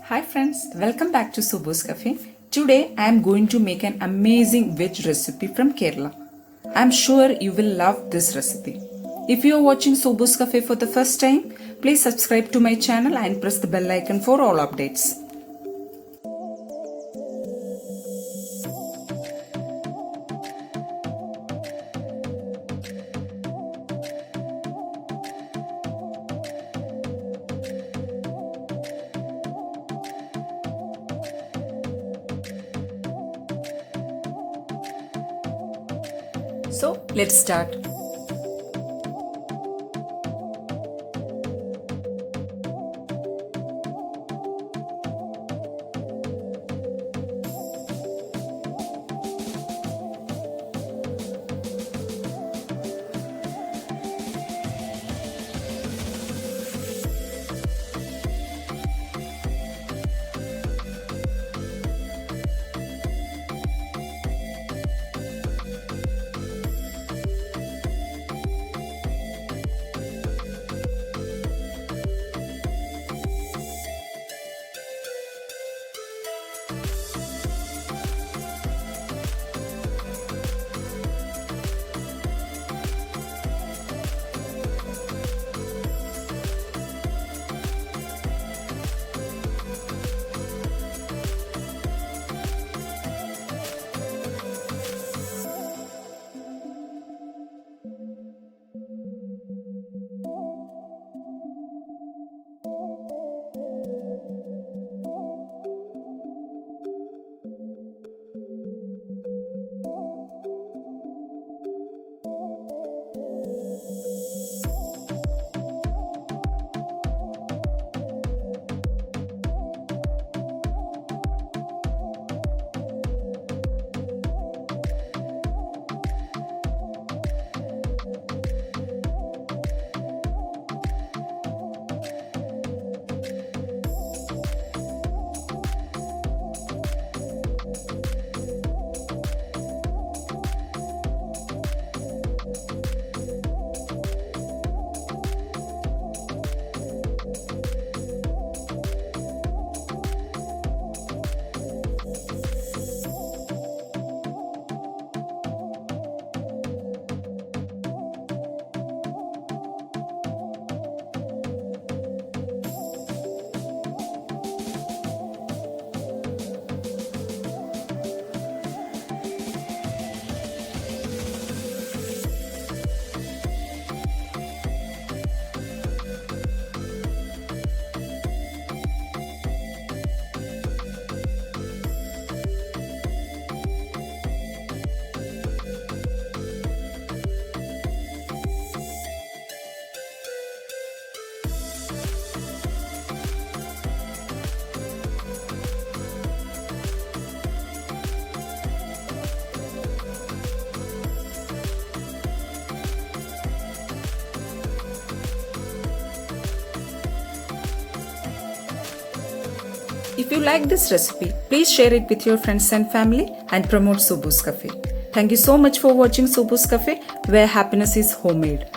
Hi friends, welcome back to Subu's Cafe. Today I am going to make an amazing veg recipe from Kerala. I am sure you will love this recipe. If you are watching Subu's Cafe for the first time, please subscribe to my channel and press the bell icon for all updates. So let's start. If you like this recipe, please share it with your friends and family and promote Subu's Cafe. Thank you so much for watching Subu's Cafe, where happiness is homemade.